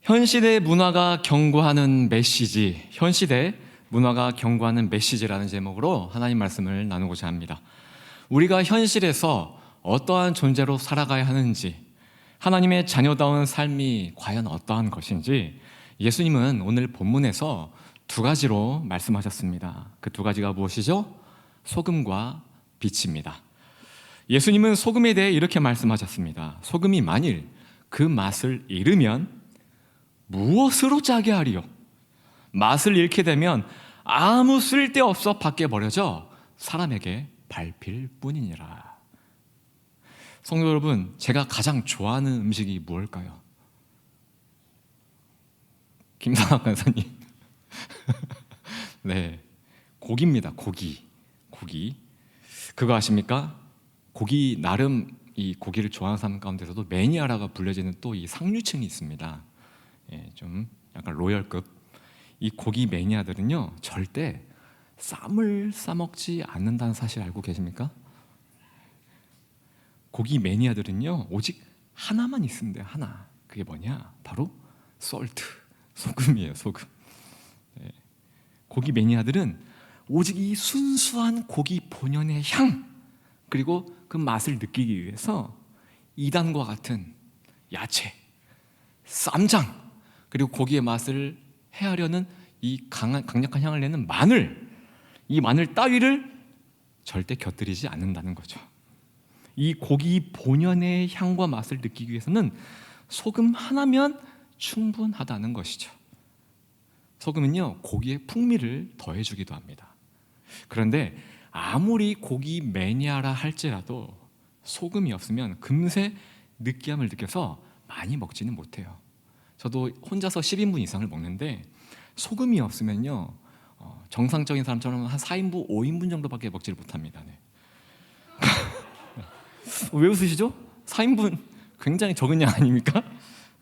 현 시대 문화가 경고하는 메시지, 현 시대 문화가 경고하는 메시지라는 제목으로 하나님 말씀을 나누고자 합니다. 우리가 현실에서 어떠한 존재로 살아가야 하는지, 하나님의 자녀다운 삶이 과연 어떠한 것인지 예수님은 오늘 본문에서 두 가지로 말씀하셨습니다. 그 두 가지가 무엇이죠? 소금과 빛입니다. 예수님은 소금에 대해 이렇게 말씀하셨습니다. 소금이 만일 그 맛을 잃으면 무엇으로 짜게 하리요? 맛을 잃게 되면 아무 쓸데없어 밖에 버려져 사람에게 밟힐 뿐이니라. 성도 여러분, 제가 가장 좋아하는 음식이 무엇일까요? 김상학 간사님. 네, 고기입니다. 고기. 그거 아십니까? 고기, 나름 이 고기를 좋아하는 사람 가운데서도 매니아라고 불려지는 또 이 상류층이 있습니다. 좀 약간 로열급. 이 고기 매니아들은요, 절대 쌈을 싸먹지 않는다는 사실 알고 계십니까? 고기 매니아들은요, 오직 하나만 있으면 돼요. 하나. 그게 뭐냐? 바로 솔트, 소금이에요. 소금. 고기 매니아들은 오직 이 순수한 고기 본연의 향, 그리고 그 맛을 느끼기 위해서 이단과 같은 야채, 쌈장, 그리고 고기의 맛을 헤아려는 이 강력한 향을 내는 마늘, 이 마늘 따위를 절대 곁들이지 않는다는 거죠. 이 고기 본연의 향과 맛을 느끼기 위해서는 소금 하나면 충분하다는 것이죠. 소금은요, 고기의 풍미를 더해주기도 합니다. 그런데 아무리 고기 매니아라 할지라도 소금이 없으면 금세 느끼함을 느껴서 많이 먹지는 못해요. 저도 혼자서 10인분 이상을 먹는데 소금이 없으면요, 정상적인 사람처럼 한 4인분, 5인분 정도밖에 먹지를 못합니다. 네. 왜 웃으시죠? 4인분 굉장히 적은 양 아닙니까?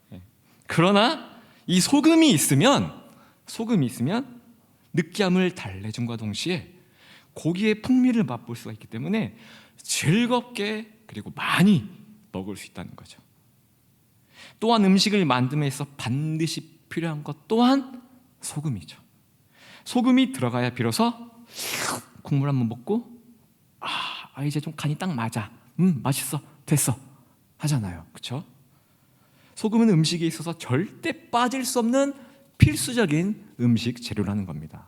네. 그러나 이 소금이 있으면 느끼함을 달래줌과 동시에 고기의 풍미를 맛볼 수가 있기 때문에 즐겁게 그리고 많이 먹을 수 있다는 거죠. 또한 음식을 만듦에 있어 반드시 필요한 것 또한 소금이죠. 소금이 들어가야 비로소 국물 한번 먹고 이제 좀 간이 딱 맞아, 맛있어, 됐어 하잖아요. 그렇죠? 소금은 음식에 있어서 절대 빠질 수 없는 필수적인 음식 재료라는 겁니다.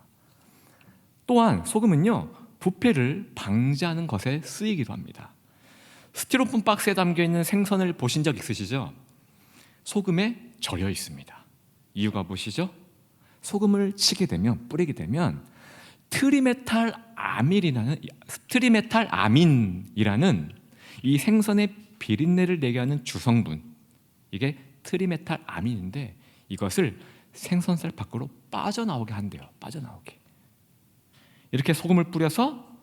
또한 소금은요, 부패를 방지하는 것에 쓰이기도 합니다. 스티로폼 박스에 담겨있는 생선을 보신 적 있으시죠? 소금에 절여 있습니다. 이유가 무엇이죠? 소금을 뿌리게 되면 트리메탈 아민이라는 이 생선의 비린내를 내게 하는 주성분, 이게 트리메탈 아민인데 이것을 생선살 밖으로 빠져나오게 한대요. 빠져나오게. 이렇게 소금을 뿌려서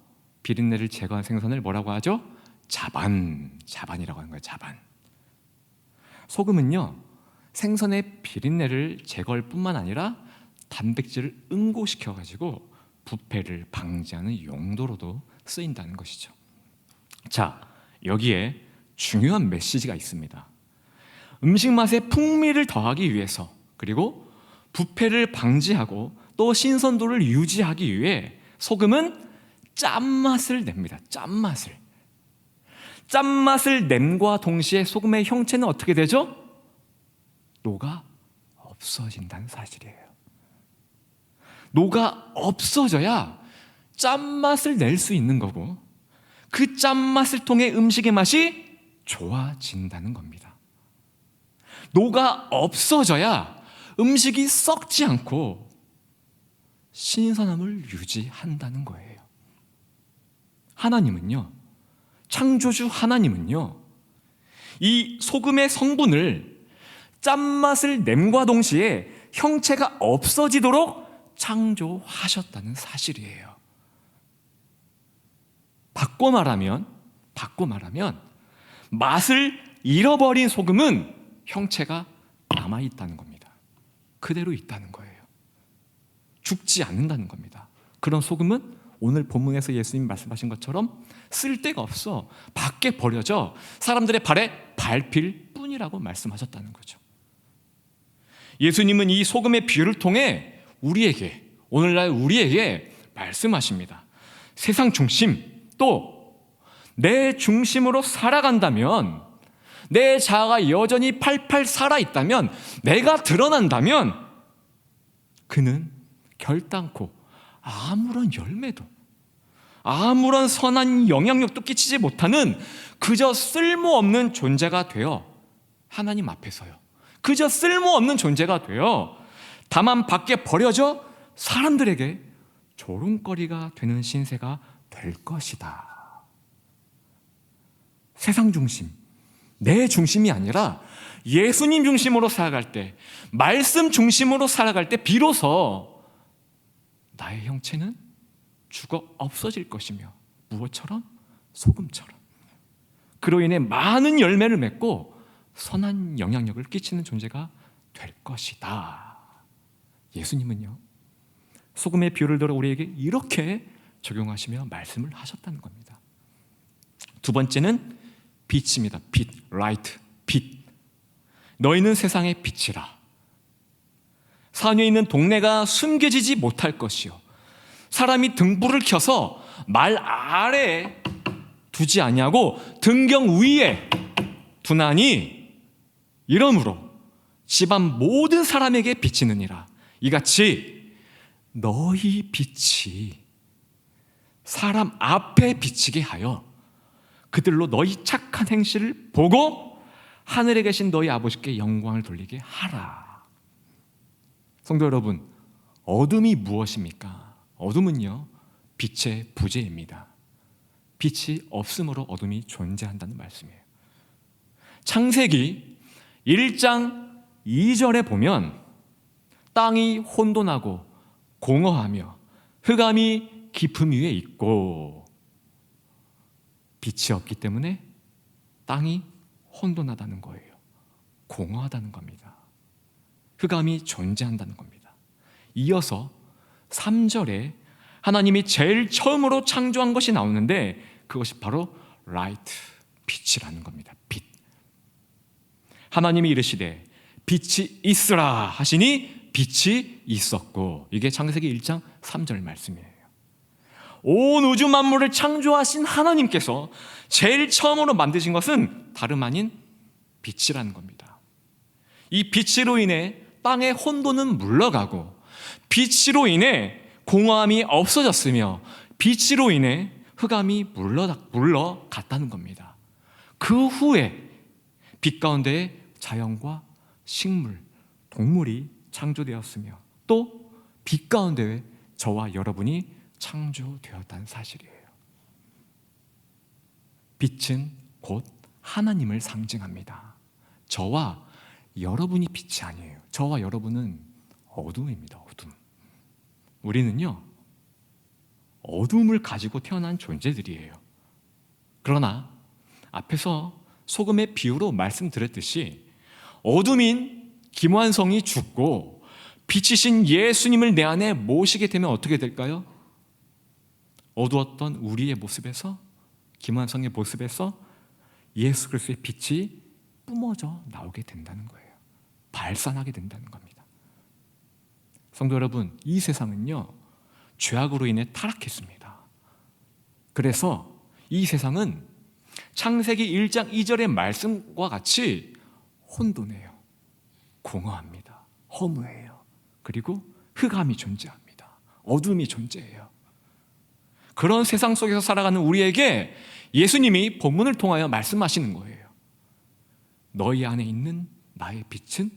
비린내를 제거한 생선을 뭐라고 하죠? 자반이라고 하는 거예요. 자반. 소금은요, 생선의 비린내를 제거할 뿐만 아니라 단백질을 응고시켜가지고 부패를 방지하는 용도로도 쓰인다는 것이죠. 자, 여기에 중요한 메시지가 있습니다. 음식 맛의 풍미를 더하기 위해서, 그리고 부패를 방지하고 또 신선도를 유지하기 위해 소금은 짠맛을 냅니다. 짠맛을 냄과 동시에 소금의 형체는 어떻게 되죠? 녹아 없어진다는 사실이에요. 녹아 없어져야 짠맛을 낼 수 있는 거고, 그 짠맛을 통해 음식의 맛이 좋아진다는 겁니다. 녹아 없어져야 음식이 썩지 않고 신선함을 유지한다는 거예요. 창조주 하나님은요, 이 소금의 성분을 짠맛을 냄과 동시에 형체가 없어지도록 창조하셨다는 사실이에요. 바꿔 말하면 맛을 잃어버린 소금은 형체가 남아있다는 겁니다. 그대로 있다는 거예요. 죽지 않는다는 겁니다. 그런 소금은 오늘 본문에서 예수님이 말씀하신 것처럼 쓸데가 없어 밖에 버려져 사람들의 발에 밟힐 뿐이라고 말씀하셨다는 거죠. 예수님은 이 소금의 비유를 통해 우리에게, 오늘날 우리에게 말씀하십니다. 세상 중심, 또 내 중심으로 살아간다면, 내 자아가 여전히 팔팔 살아있다면, 내가 드러난다면 그는 결단코 아무런 열매도, 아무런 선한 영향력도 끼치지 못하는 그저 쓸모없는 존재가 되어 하나님 앞에서요, 그저 쓸모없는 존재가 되어 다만 밖에 버려져 사람들에게 조롱거리가 되는 신세가 될 것이다. 세상 중심, 내 중심이 아니라 예수님 중심으로 살아갈 때, 말씀 중심으로 살아갈 때 비로소 나의 형체는 죽어 없어질 것이며, 무엇처럼? 소금처럼. 그로 인해 많은 열매를 맺고 선한 영향력을 끼치는 존재가 될 것이다. 예수님은요, 소금의 비유를 들어 우리에게 이렇게 적용하시며 말씀을 하셨다는 겁니다. 두 번째는 빛입니다. 빛, 라이트, 빛. 너희는 세상의 빛이라. 산 위에 있는 동네가 숨겨지지 못할 것이요, 사람이 등불을 켜서 말 아래에 두지 아니하고 등경 위에 두나니 이러므로 집안 모든 사람에게 비치느니라. 이같이 너희 빛이 사람 앞에 비치게 하여 그들로 너희 착한 행실을 보고 하늘에 계신 너희 아버지께 영광을 돌리게 하라. 성도 여러분, 어둠이 무엇입니까? 어둠은요, 빛의 부재입니다. 빛이 없으므로 어둠이 존재한다는 말씀이에요. 창세기 1장 2절에 보면 땅이 혼돈하고 공허하며 흑암이 깊음 위에 있고, 빛이 없기 때문에 땅이 혼돈하다는 거예요. 공허하다는 겁니다. 흑암이 존재한다는 겁니다. 이어서 3절에 하나님이 제일 처음으로 창조한 것이 나오는데, 그것이 바로 라이트, 빛이라는 겁니다. 빛. 하나님이 이르시되 빛이 있으라 하시니 빛이 있었고, 이게 창세기 1장 3절 말씀이에요. 온 우주 만물을 창조하신 하나님께서 제일 처음으로 만드신 것은 다름 아닌 빛이라는 겁니다. 이 빛으로 인해 땅의 혼돈은 물러가고, 빛으로 인해 공허함이 없어졌으며, 빛으로 인해 흑암이 물러갔다는 겁니다. 그 후에 빛 가운데에 자연과 식물, 동물이 창조되었으며, 또 빛 가운데에 저와 여러분이 창조되었다는 사실이에요. 빛은 곧 하나님을 상징합니다. 저와 여러분이 빛이 아니에요. 저와 여러분은 어둠입니다. 어둠. 우리는요, 어둠을 가지고 태어난 존재들이에요. 그러나 앞에서 소금의 비유로 말씀드렸듯이 어둠인 김완성이 죽고 빛이신 예수님을 내 안에 모시게 되면 어떻게 될까요? 어두웠던 우리의 모습에서, 김완성의 모습에서 예수 그리스도의 빛이 뿜어져 나오게 된다는 거예요. 발산하게 된다는 겁니다. 성도 여러분, 이 세상은요, 죄악으로 인해 타락했습니다. 그래서 이 세상은 창세기 1장 2절의 말씀과 같이 혼돈해요. 공허합니다. 허무해요. 그리고 흑암이 존재합니다. 어둠이 존재해요. 그런 세상 속에서 살아가는 우리에게 예수님이 본문을 통하여 말씀하시는 거예요. 너희 안에 있는 나의 빛은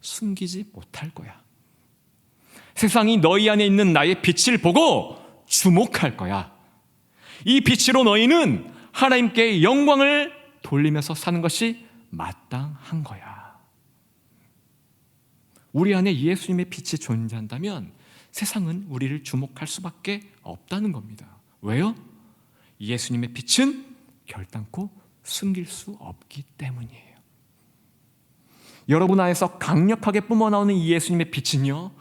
숨기지 못할 거야. 세상이 너희 안에 있는 나의 빛을 보고 주목할 거야. 이 빛으로 너희는 하나님께 영광을 돌리면서 사는 것이 마땅한 거야. 우리 안에 예수님의 빛이 존재한다면 세상은 우리를 주목할 수밖에 없다는 겁니다. 왜요? 예수님의 빛은 결단코 숨길 수 없기 때문이에요. 여러분 안에서 강력하게 뿜어나오는 이 예수님의 빛은요,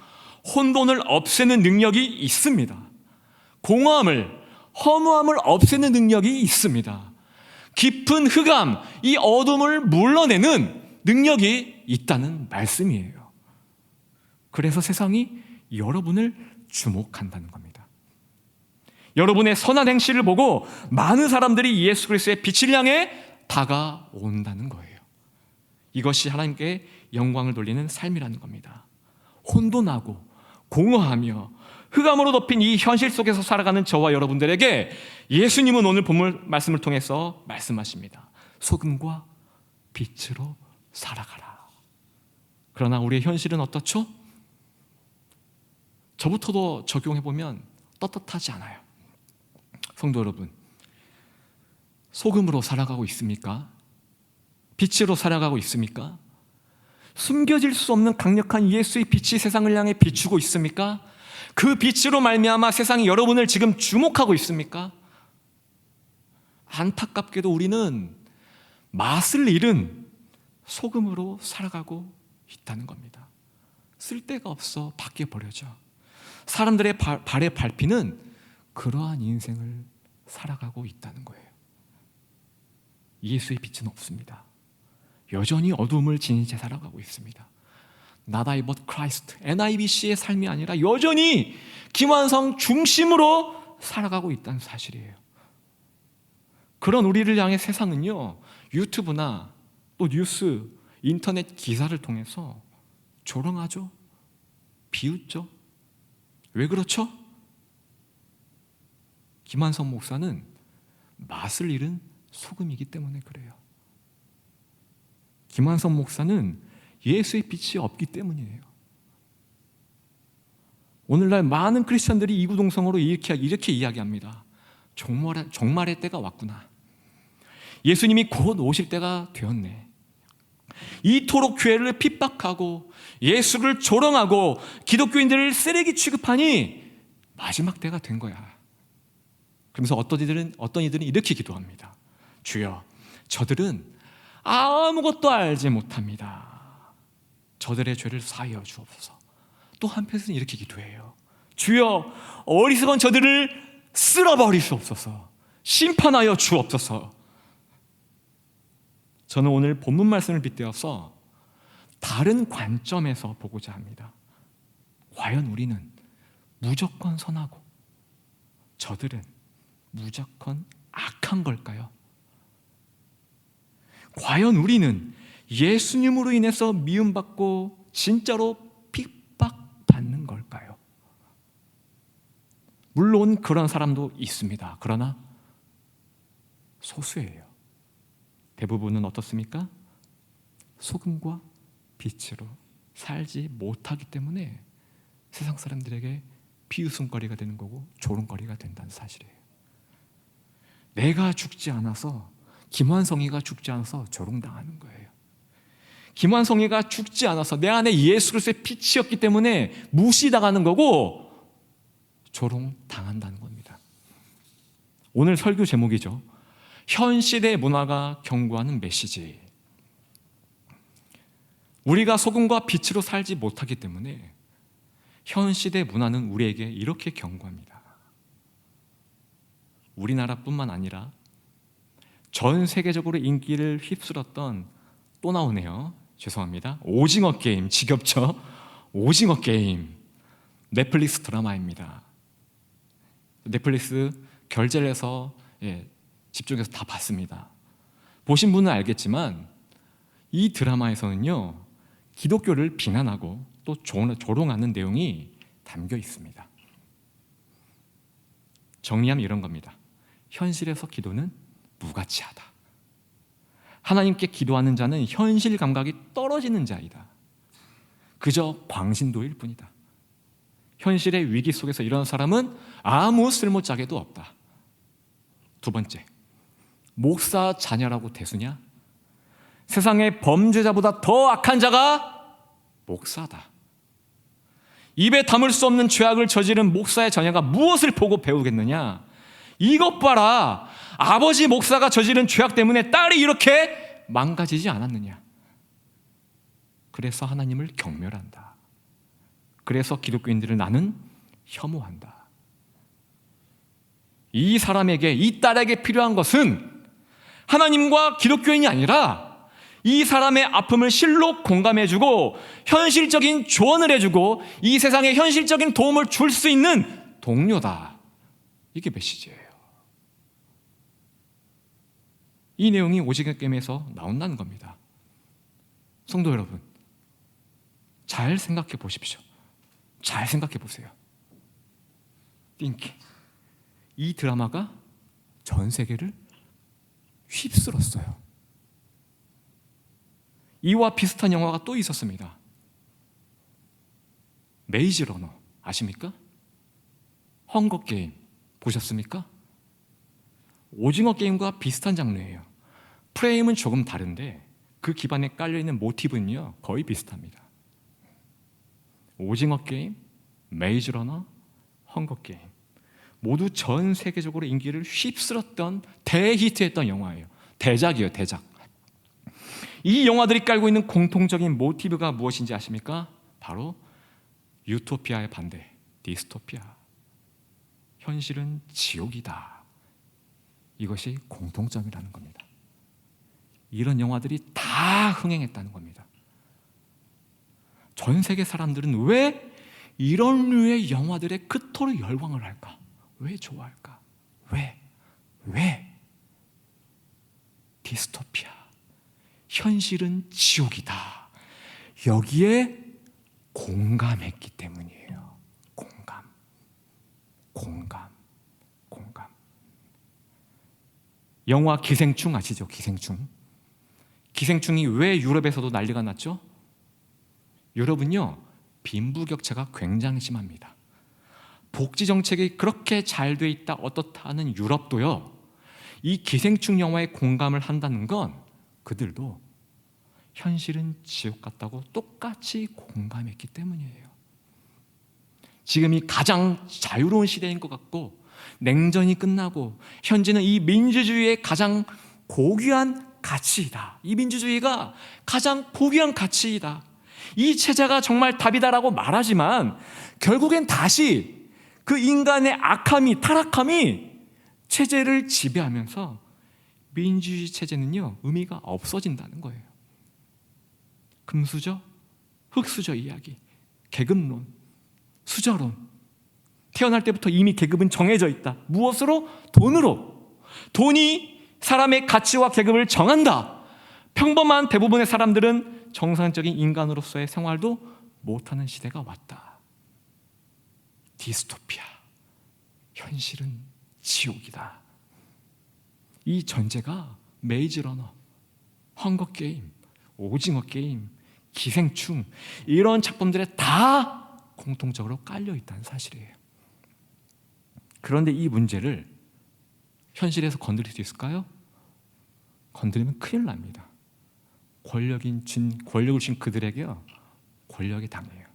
혼돈을 없애는 능력이 있습니다. 공허함을, 허무함을 없애는 능력이 있습니다. 깊은 흑암, 이 어둠을 물러내는 능력이 있다는 말씀이에요. 그래서 세상이 여러분을 주목한다는 겁니다. 여러분의 선한 행실을 보고 많은 사람들이 예수 그리스도의 빛을 향해 다가온다는 거예요. 이것이 하나님께 영광을 돌리는 삶이라는 겁니다. 혼돈하고 공허하며 흑암으로 덮인 이 현실 속에서 살아가는 저와 여러분들에게 예수님은 오늘 본문 말씀을 통해서 말씀하십니다. 소금과 빛으로 살아가라. 그러나 우리의 현실은 어떻죠? 저부터도 적용해보면 떳떳하지 않아요. 성도 여러분, 소금으로 살아가고 있습니까? 빛으로 살아가고 있습니까? 숨겨질 수 없는 강력한 예수의 빛이 세상을 향해 비추고 있습니까? 그 빛으로 말미암아 세상이 여러분을 지금 주목하고 있습니까? 안타깝게도 우리는 맛을 잃은 소금으로 살아가고 있다는 겁니다. 쓸데가 없어 밖에 버려져. 사람들의 발에 밟히는 그러한 인생을 살아가고 있다는 거예요. 예수의 빛은 없습니다. 여전히 어둠을 지닌 채 살아가고 있습니다. Not I but Christ, NIBC의 삶이 아니라 여전히 김완성 중심으로 살아가고 있다는 사실이에요. 그런 우리를 향해 세상은요, 유튜브나 또 뉴스, 인터넷 기사를 통해서 조롱하죠, 비웃죠. 왜 그렇죠? 김완성 목사는 맛을 잃은 소금이기 때문에 그래요. 김완성 목사는 예수의 빛이 없기 때문이에요. 오늘날 많은 크리스천들이 이구동성으로 이렇게 이야기합니다. 종말의 때가 왔구나. 예수님이 곧 오실 때가 되었네. 이토록 교회를 핍박하고 예수를 조롱하고 기독교인들을 쓰레기 취급하니 마지막 때가 된 거야. 그러면서 어떤 이들은 이렇게 기도합니다. 주여, 저들은 아무것도 알지 못합니다. 저들의 죄를 사하여 주옵소서. 또 한편에서는 이렇게 기도해요. 주여, 어리석은 저들을 쓸어버리시옵소서. 심판하여 주옵소서. 저는 오늘 본문 말씀을 빗대어서 다른 관점에서 보고자 합니다. 과연 우리는 무조건 선하고 저들은 무조건 악한 걸까요? 과연 우리는 예수님으로 인해서 미움받고 진짜로 핍박받는 걸까요? 물론 그런 사람도 있습니다. 그러나 소수예요. 대부분은 어떻습니까? 소금과 빛으로 살지 못하기 때문에 세상 사람들에게 비웃음거리가 되는 거고 조롱거리가 된다는 사실이에요. 내가 죽지 않아서, 김완성이가 죽지 않아서 조롱당하는 거예요. 김완성이가 죽지 않아서 내 안에 예수 그리스도의 빛이었기 때문에 무시당하는 거고 조롱당한다는 겁니다. 오늘 설교 제목이죠. 현 시대 문화가 경고하는 메시지. 우리가 소금과 빛으로 살지 못하기 때문에 현 시대 문화는 우리에게 이렇게 경고합니다. 우리나라뿐만 아니라 전 세계적으로 인기를 휩쓸었던, 또 나오네요. 죄송합니다. 오징어 게임, 지겹죠? 오징어 게임, 넷플릭스 드라마입니다. 넷플릭스 결제를 해서 집중해서 다 봤습니다. 보신 분은 알겠지만 이 드라마에서는요, 기독교를 비난하고 또 조롱하는 내용이 담겨 있습니다. 정리하면 이런 겁니다. 현실에서 기도는 무가치하다. 하나님께 기도하는 자는 현실 감각이 떨어지는 자이다. 그저 광신도일 뿐이다. 현실의 위기 속에서 이런 사람은 아무 쓸모짝에도 없다. 두 번째, 목사 자녀라고 대수냐? 세상의 범죄자보다 더 악한 자가 목사다. 입에 담을 수 없는 죄악을 저지른 목사의 자녀가 무엇을 보고 배우겠느냐? 이것 봐라, 아버지 목사가 저지른 죄악 때문에 딸이 이렇게 망가지지 않았느냐? 그래서 하나님을 경멸한다. 그래서 기독교인들을 나는 혐오한다. 이 사람에게, 이 딸에게 필요한 것은 하나님과 기독교인이 아니라 이 사람의 아픔을 실로 공감해주고 현실적인 조언을 해주고 이 세상에 현실적인 도움을 줄 수 있는 동료다. 이게 메시지예요. 이 내용이 오징어 게임에서 나온다는 겁니다. 성도 여러분, 잘 생각해 보십시오. 잘 생각해 보세요. Think. 이 드라마가 전 세계를 휩쓸었어요. 이와 비슷한 영화가 또 있었습니다. 메이즈 러너 아십니까? 헝거 게임 보셨습니까? 오징어 게임과 비슷한 장르예요. 프레임은 조금 다른데 그 기반에 깔려있는 모티브는요 거의 비슷합니다. 오징어 게임, 메이즈 러너, 헝거 게임 모두 전 세계적으로 인기를 휩쓸었던 대히트했던 영화예요. 대작이에요, 대작. 이 영화들이 깔고 있는 공통적인 모티브가 무엇인지 아십니까? 바로 유토피아의 반대, 디스토피아. 현실은 지옥이다. 이것이 공통점이라는 겁니다. 이런 영화들이 다 흥행했다는 겁니다. 전 세계 사람들은 왜 이런 류의 영화들에 그토록 열광을 할까? 왜 좋아할까? 왜? 디스토피아. 현실은 지옥이다. 여기에 공감했기 때문이에요. 공감. 영화 기생충 아시죠? 기생충이 왜 유럽에서도 난리가 났죠? 유럽은요 빈부격차가 굉장히 심합니다. 복지 정책이 그렇게 잘 돼 있다 어떻다 하는 유럽도요 이 기생충 영화에 공감을 한다는 건 그들도 현실은 지옥 같다고 똑같이 공감했기 때문이에요. 지금이 가장 자유로운 시대인 것 같고 냉전이 끝나고 현재는 이 민주주의의 가장 고귀한 가치이다. 이 민주주의가 가장 고귀한 가치이다. 이 체제가 정말 답이다라고 말하지만 결국엔 다시 그 인간의 악함이 타락함이 체제를 지배하면서 민주주의 체제는요 의미가 없어진다는 거예요. 금수저, 흑수저 이야기, 계급론, 수저론. 태어날 때부터 이미 계급은 정해져 있다. 무엇으로? 돈으로. 돈이 사람의 가치와 계급을 정한다. 평범한 대부분의 사람들은 정상적인 인간으로서의 생활도 못하는 시대가 왔다. 디스토피아. 현실은 지옥이다. 이 전제가 메이즈 러너, 헝거 게임, 오징어 게임, 기생충 이런 작품들에 다 공통적으로 깔려 있다는 사실이에요. 그런데 이 문제를 현실에서 건드릴 수 있을까요? 건드리면 큰일 납니다. 권력을 쥔 그들에게요 권력에 당해요.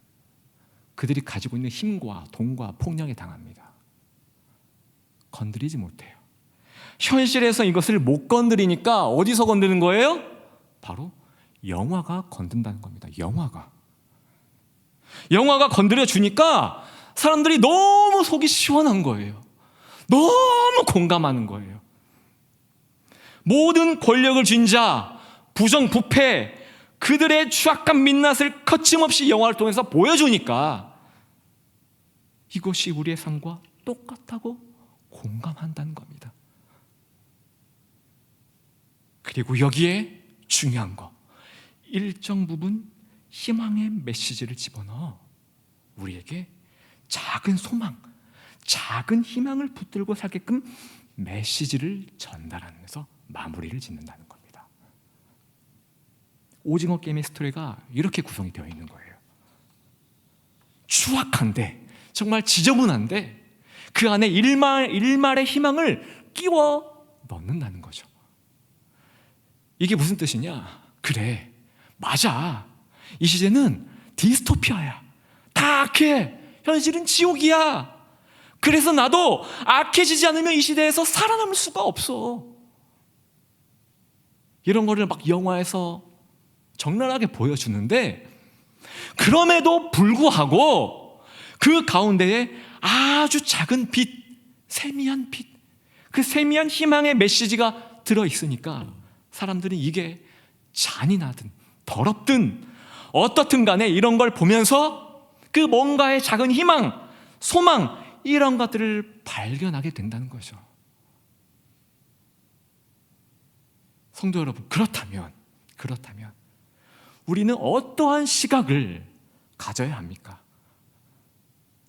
그들이 가지고 있는 힘과 돈과 폭력에 당합니다. 건드리지 못해요. 현실에서 이것을 못 건드리니까 어디서 건드는 거예요? 바로 영화가 건든다는 겁니다. 영화가 건드려 주니까 사람들이 너무 속이 시원한 거예요. 너무 공감하는 거예요. 모든 권력을 쥔 자, 부정부패, 그들의 추악한 민낯을 거침없이 영화를 통해서 보여주니까 이것이 우리의 삶과 똑같다고 공감한다는 겁니다. 그리고 여기에 중요한 거, 일정 부분 희망의 메시지를 집어넣어 우리에게 작은 소망, 작은 희망을 붙들고 살게끔 메시지를 전달하면서 마무리를 짓는다는 겁니다. 오징어 게임의 스토리가 이렇게 구성이 되어 있는 거예요. 추악한데, 정말 지저분한데 그 안에 일말의 희망을 끼워 넣는다는 거죠. 이게 무슨 뜻이냐? 그래, 맞아. 이 시대는 디스토피아야. 다 악해. 현실은 지옥이야. 그래서 나도 악해지지 않으면 이 시대에서 살아남을 수가 없어. 이런 거를 막 영화에서 적나라하게 보여주는데 그럼에도 불구하고 그 가운데에 아주 작은 빛, 세미한 빛, 그 세미한 희망의 메시지가 들어있으니까 사람들은 이게 잔인하든 더럽든 어떻든 간에 이런 걸 보면서 그 뭔가의 작은 희망, 소망 이런 것들을 발견하게 된다는 거죠. 성도 여러분, 그렇다면 우리는 어떠한 시각을 가져야 합니까?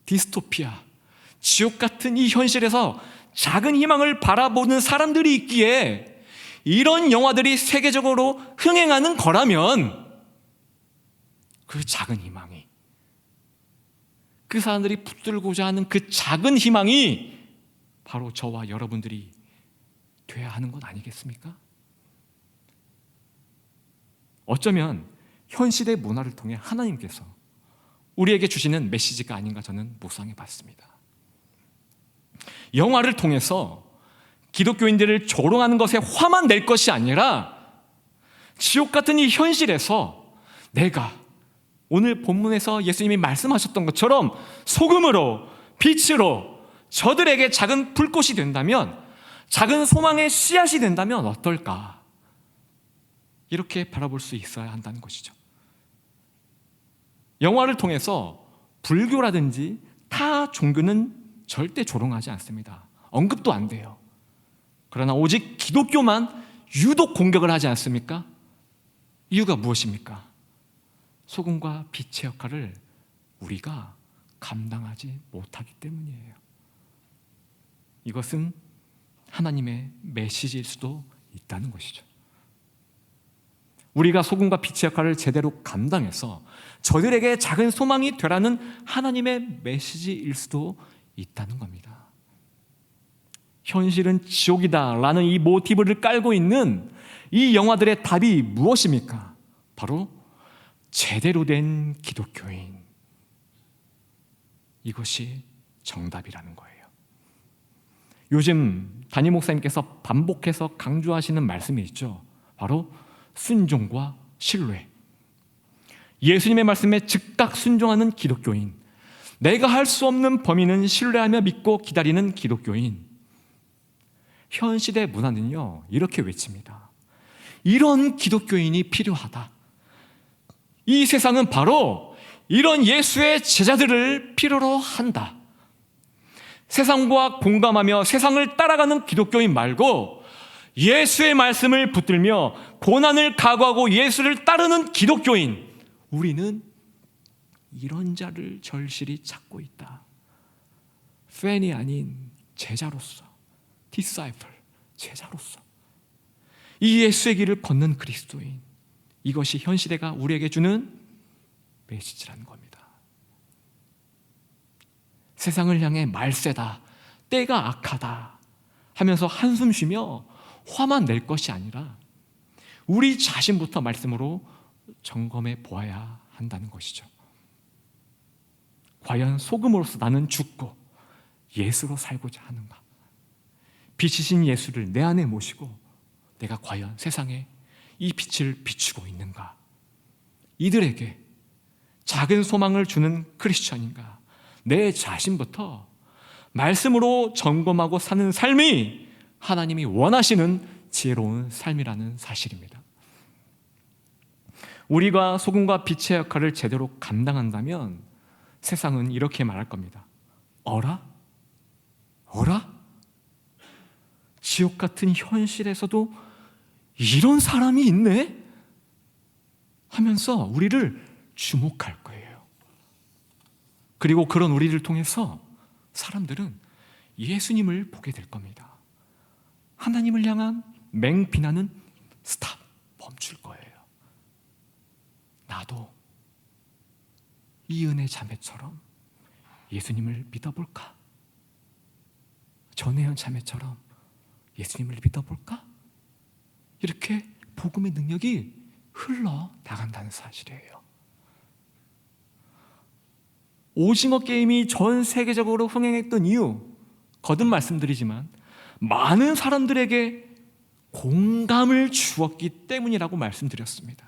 디스토피아, 지옥 같은 이 현실에서 작은 희망을 바라보는 사람들이 있기에 이런 영화들이 세계적으로 흥행하는 거라면 그 작은 희망이, 그 사람들이 붙들고자 하는 그 작은 희망이 바로 저와 여러분들이 돼야 하는 것 아니겠습니까? 어쩌면 현 시대 문화를 통해 하나님께서 우리에게 주시는 메시지가 아닌가 저는 묵상해 봤습니다. 영화를 통해서 기독교인들을 조롱하는 것에 화만 낼 것이 아니라 지옥 같은 이 현실에서 내가 오늘 본문에서 예수님이 말씀하셨던 것처럼 소금으로, 빛으로 저들에게 작은 불꽃이 된다면, 작은 소망의 씨앗이 된다면 어떨까? 이렇게 바라볼 수 있어야 한다는 것이죠. 영화를 통해서 불교라든지 타 종교는 절대 조롱하지 않습니다. 언급도 안 돼요. 그러나 오직 기독교만 유독 공격을 하지 않습니까? 이유가 무엇입니까? 소금과 빛의 역할을 우리가 감당하지 못하기 때문이에요. 이것은 하나님의 메시지일 수도 있다는 것이죠. 우리가 소금과 빛의 역할을 제대로 감당해서 저들에게 작은 소망이 되라는 하나님의 메시지일 수도 있다는 겁니다. 현실은 지옥이다라는 이 모티브를 깔고 있는 이 영화들의 답이 무엇입니까? 바로 제대로 된 기독교인, 이것이 정답이라는 거예요. 요즘 담임 목사님께서 반복해서 강조하시는 말씀이 있죠. 바로 순종과 신뢰. 예수님의 말씀에 즉각 순종하는 기독교인, 내가 할 수 없는 범위는 신뢰하며 믿고 기다리는 기독교인. 현 시대 문화는요, 이렇게 외칩니다. 이런 기독교인이 필요하다. 이 세상은 바로 이런 예수의 제자들을 필요로 한다. 세상과 공감하며 세상을 따라가는 기독교인 말고 예수의 말씀을 붙들며 고난을 각오하고 예수를 따르는 기독교인, 우리는 이런 자를 절실히 찾고 있다. 팬이 아닌 제자로서, 디사이플, 제자로서 이 예수의 길을 걷는 그리스도인, 이것이 현 시대가 우리에게 주는 메시지라는 겁니다. 세상을 향해 말세다, 때가 악하다 하면서 한숨 쉬며 화만 낼 것이 아니라 우리 자신부터 말씀으로 점검해 보아야 한다는 것이죠. 과연 소금으로서 나는 죽고 예수로 살고자 하는가? 빛이신 예수를 내 안에 모시고 내가 과연 세상에 이 빛을 비추고 있는가? 이들에게 작은 소망을 주는 크리스천인가? 내 자신부터 말씀으로 점검하고 사는 삶이 하나님이 원하시는 지혜로운 삶이라는 사실입니다. 우리가 소금과 빛의 역할을 제대로 감당한다면 세상은 이렇게 말할 겁니다. 어라? 지옥 같은 현실에서도 이런 사람이 있네? 하면서 우리를 주목할 거예요. 그리고 그런 우리를 통해서 사람들은 예수님을 보게 될 겁니다. 하나님을 향한 맹비난은 스탑, 멈출 거예요. 나도 이 은혜 자매처럼 예수님을 믿어볼까? 전혜연 자매처럼 예수님을 믿어볼까? 이렇게 복음의 능력이 흘러나간다는 사실이에요. 오징어 게임이 전 세계적으로 흥행했던 이유, 거듭 말씀드리지만 많은 사람들에게 공감을 주었기 때문이라고 말씀드렸습니다.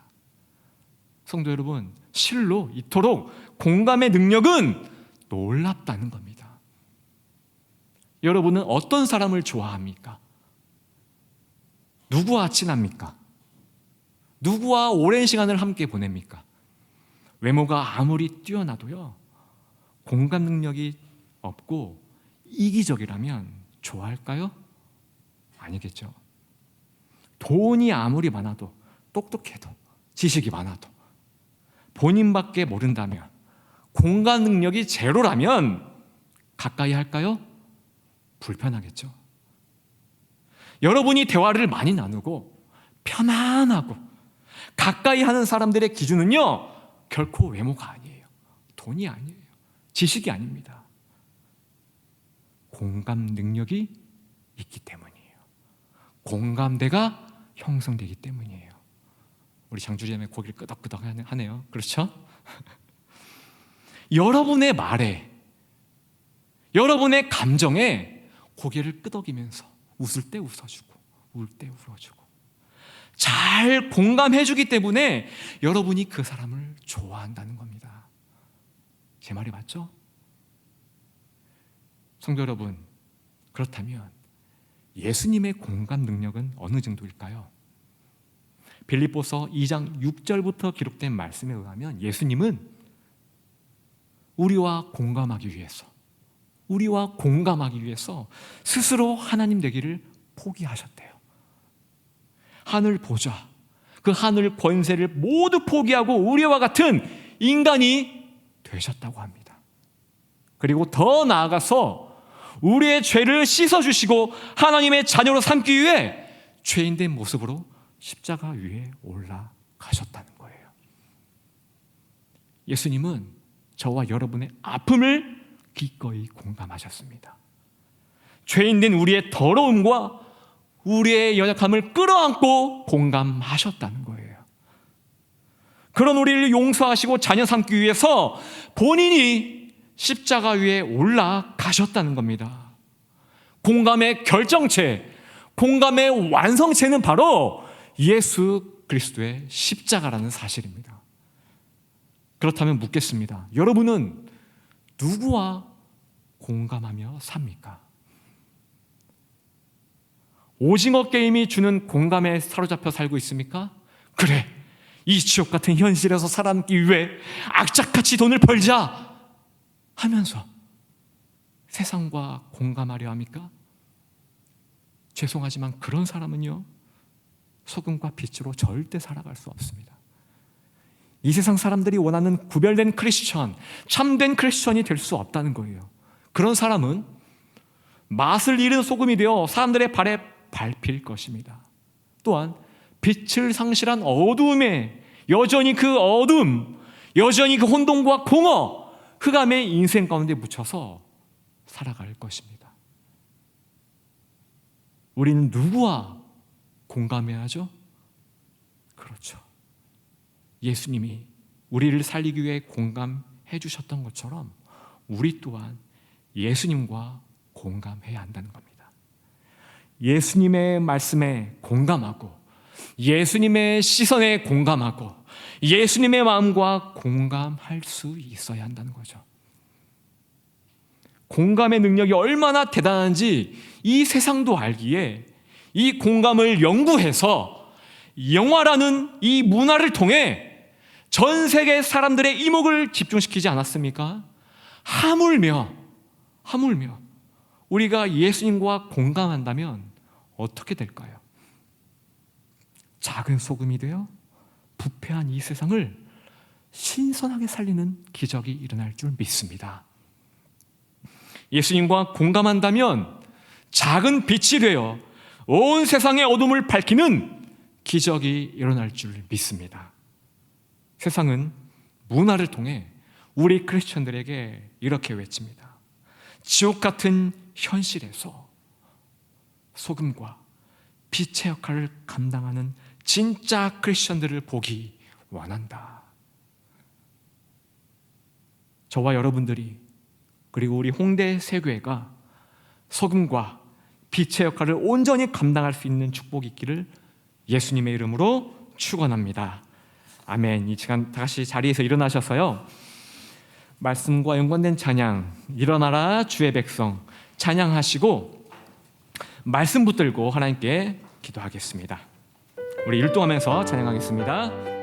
성도 여러분, 실로 이토록 공감의 능력은 놀랍다는 겁니다. 여러분은 어떤 사람을 좋아합니까? 누구와 친합니까? 누구와 오랜 시간을 함께 보냅니까? 외모가 아무리 뛰어나도요, 공감 능력이 없고 이기적이라면 좋아할까요? 아니겠죠. 돈이 아무리 많아도, 똑똑해도, 지식이 많아도 본인밖에 모른다면, 공감 능력이 제로라면 가까이 할까요? 불편하겠죠. 여러분이 대화를 많이 나누고 편안하고 가까이 하는 사람들의 기준은요, 결코 외모가 아니에요. 돈이 아니에요. 지식이 아닙니다. 공감 능력이 있기 때문이에요. 공감대가 형성되기 때문이에요. 우리 장주리엠의 고기를 끄덕끄덕 하네요. 그렇죠? 여러분의 말에, 여러분의 감정에 고개를 끄덕이면서 웃을 때 웃어주고, 울 때 울어주고, 잘 공감해주기 때문에 여러분이 그 사람을 좋아한다는 겁니다. 제 말이 맞죠? 성도 여러분, 그렇다면 예수님의 공감 능력은 어느 정도일까요? 빌립보서 2장 6절부터 기록된 말씀에 의하면 예수님은 우리와 공감하기 위해서 스스로 하나님 되기를 포기하셨대요. 하늘 보좌, 그 하늘 권세를 모두 포기하고 우리와 같은 인간이 되셨다고 합니다. 그리고 더 나아가서 우리의 죄를 씻어주시고 하나님의 자녀로 삼기 위해 죄인된 모습으로 십자가 위에 올라가셨다는 거예요. 예수님은 저와 여러분의 아픔을 기꺼이 공감하셨습니다. 죄인된 우리의 더러움과 우리의 연약함을 끌어안고 공감하셨다는 거예요. 그런 우리를 용서하시고 자녀 삼기 위해서 본인이 십자가 위에 올라가셨다는 겁니다. 공감의 결정체, 공감의 완성체는 바로 예수 그리스도의 십자가라는 사실입니다. 그렇다면 묻겠습니다. 여러분은 누구와 공감하며 삽니까? 오징어 게임이 주는 공감에 사로잡혀 살고 있습니까? 그래, 이 지옥 같은 현실에서 살아남기 위해 악착같이 돈을 벌자 하면서 세상과 공감하려 합니까? 죄송하지만 그런 사람은요, 소금과 빛으로 절대 살아갈 수 없습니다. 이 세상 사람들이 원하는 구별된 크리스천, 참된 크리스천이 될 수 없다는 거예요. 그런 사람은 맛을 잃은 소금이 되어 사람들의 발에 밟힐 것입니다. 또한 빛을 상실한 어두움에 여전히 그 어둠, 여전히 그 혼돈과 공허, 흑암의 인생 가운데 묻혀서 살아갈 것입니다. 우리는 누구와 공감해야 하죠? 그렇죠. 예수님이 우리를 살리기 위해 공감해 주셨던 것처럼 우리 또한 예수님과 공감해야 한다는 겁니다. 예수님의 말씀에 공감하고, 예수님의 시선에 공감하고, 예수님의 마음과 공감할 수 있어야 한다는 거죠. 공감의 능력이 얼마나 대단한지 이 세상도 알기에 이 공감을 연구해서 영화라는 이 문화를 통해 전 세계 사람들의 이목을 집중시키지 않았습니까? 하물며 우리가 예수님과 공감한다면 어떻게 될까요? 작은 소금이 되어 부패한 이 세상을 신선하게 살리는 기적이 일어날 줄 믿습니다. 예수님과 공감한다면 작은 빛이 되어 온 세상의 어둠을 밝히는 기적이 일어날 줄 믿습니다. 세상은 문화를 통해 우리 크리스천들에게 이렇게 외칩니다. 지옥 같은 현실에서 소금과 빛의 역할을 감당하는 진짜 크리스천들을 보기 원한다. 저와 여러분들이, 그리고 우리 홍대 새교회가 소금과 빛의 역할을 온전히 감당할 수 있는 축복이 있기를 예수님의 이름으로 축원합니다. 아멘. 이 시간 다시 자리에서 일어나셔서요, 말씀과 연관된 찬양, 일어나라 주의 백성 찬양하시고 말씀 붙들고 하나님께 기도하겠습니다. 우리 율동하면서 찬양하겠습니다.